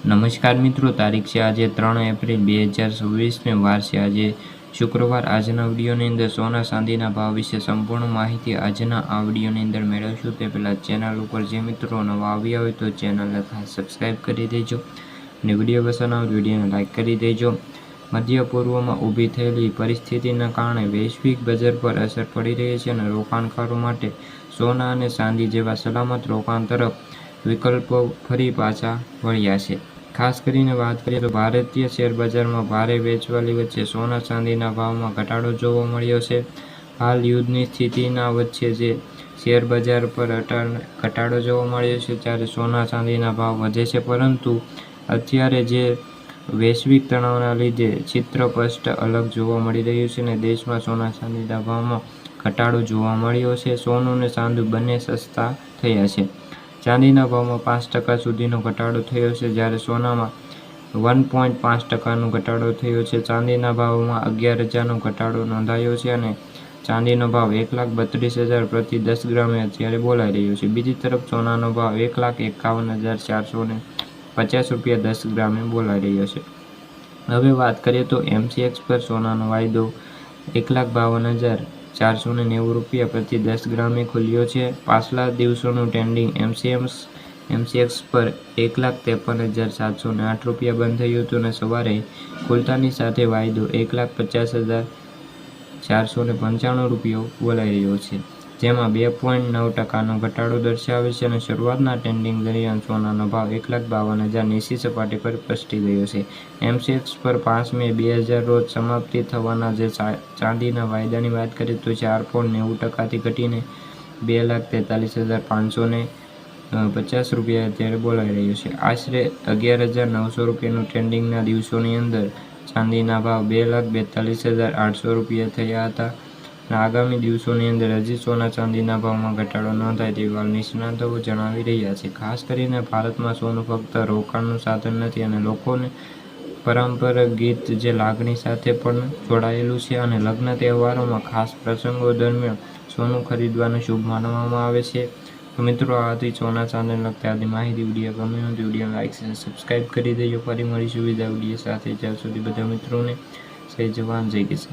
નમસ્કાર મિત્રો, તારીખ છે આજે 3 એપ્રિલ 2024 ને વાર છે આજે શુક્રવાર। આજના વિડીયોની અંદર સોના ચાંદીના ભાવ વિશે સંપૂર્ણ માહિતી આજના આ વિડીયોની અંદર મેળવશું। તે પહેલાં ચેનલ ઉપર જે મિત્રો નવા આવ્યા હોય તો ચેનલને ખાસ સબસ્ક્રાઈબ કરી દેજો અને વિડીયો પસંદ આવે વિડીયોને લાઇક કરી દેજો। મધ્ય પૂર્વમાં ઊભી થયેલી પરિસ્થિતિના કારણે વૈશ્વિક બજાર પર અસર પડી રહી છે અને રોકાણકારો માટે સોના અને ચાંદી જેવા સલામત રોકાણ તરફ વિકલ્પો ફરી પાછા વળ્યા છે। ખાસ કરીને વાત કરીએ તો ભારતીય શેર બજારમાં ભારે વેચવાલી વચ્ચે સોના ચાંદીના ભાવમાં ઘટાડો જોવા મળ્યો છે। હાલ યુદ્ધની સ્થિતિના વચ્ચે જે શેર બજાર પર ઘટાડો જોવા મળ્યો છે, ત્યારે સોના ચાંદીના ભાવ વધે છે, પરંતુ અત્યારે જે વૈશ્વિક તણાવના લીધે ચિત્ર સ્પષ્ટ અલગ જોવા મળી રહ્યું છે અને દેશમાં સોના ચાંદીના ભાવમાં ઘટાડો જોવા મળ્યો છે। સોનું અને ચાંદી બંને સસ્તા થયા છે। ચાંદીના ભાવમાં 5% સુધીનો ઘટાડો થયો છે, જ્યારે સોનામાં 1.5%નો ઘટાડો થયો છે। ચાંદીના ભાવમાં 11,000નો ઘટાડો નોંધાયો છે અને ચાંદીનો ભાવ 1,32,000 પ્રતિ 10 ગ્રામે અત્યારે બોલાઈ રહ્યો છે। બીજી તરફ સોનાનો ભાવ 1,51,450 રૂપિયા 10 ગ્રામે બોલાઈ રહ્યો છે। હવે વાત કરીએ તો MCX પર સોનાનો વાયદો 1,52,490 રૂપિયા પ્રતિ 10 ગ્રામે ખુલ્યો છે। પાછલા દિવસોનું ટ્રેન્ડિંગ MCX પર 1,53,708 રૂપિયા બંધ થયું હતું અને સવારે ખુલતાની સાથે વાયદો 1,50,495 રૂપિયો બોલાઈ રહ્યો છે, જેમાં 2.9%નો ઘટાડો દર્શાવે છે અને શરૂઆતના ટ્રેન્ડિંગ દરમિયાન સોનાનો ભાવ 1,52,000 નીચી સપાટી પર પહોંચી ગયો છે। MCX પર 5 મે 2000 રોજ સમાપ્તિ થવાના જે ચાંદીના વાયદાની વાત કરીએ તો 4.90%થી ઘટીને 2,43,550 રૂપિયા અત્યારે બોલાઈ રહ્યો છે। આશરે 11,900 રૂપિયાનું ટ્રેન્ડિંગના દિવસોની અંદર ચાંદીના ભાવ 2,42,800 રૂપિયા થયા હતા અને આગામી દિવસોની અંદર હજી સોના ચાંદીના ભાવમાં ઘટાડો નોંધાય તેવું હાલ નિષ્ણાતો જણાવી રહ્યા છે। ખાસ કરીને ભારતમાં સોનું ફક્ત રોકાણનું સાધન નથી અને લોકોને પરંપરાગત જે લાગણી સાથે પણ જોડાયેલું છે અને લગ્ન તહેવારોમાં ખાસ પ્રસંગો દરમિયાન સોનું ખરીદવાનું શુભ માનવામાં આવે છે। તો મિત્રો, આ હતી સોના ચાંદીને લગતી આદિ માહિતી। વિડીયો ગમે તો વિડીયોને લાઇક અને સબસ્ક્રાઈબ કરી દેજો। ફરી મળીશું બીજા વિડીયો સાથે, જ્યાં સુધી બધા મિત્રોને જય જવાન જય કિસાન।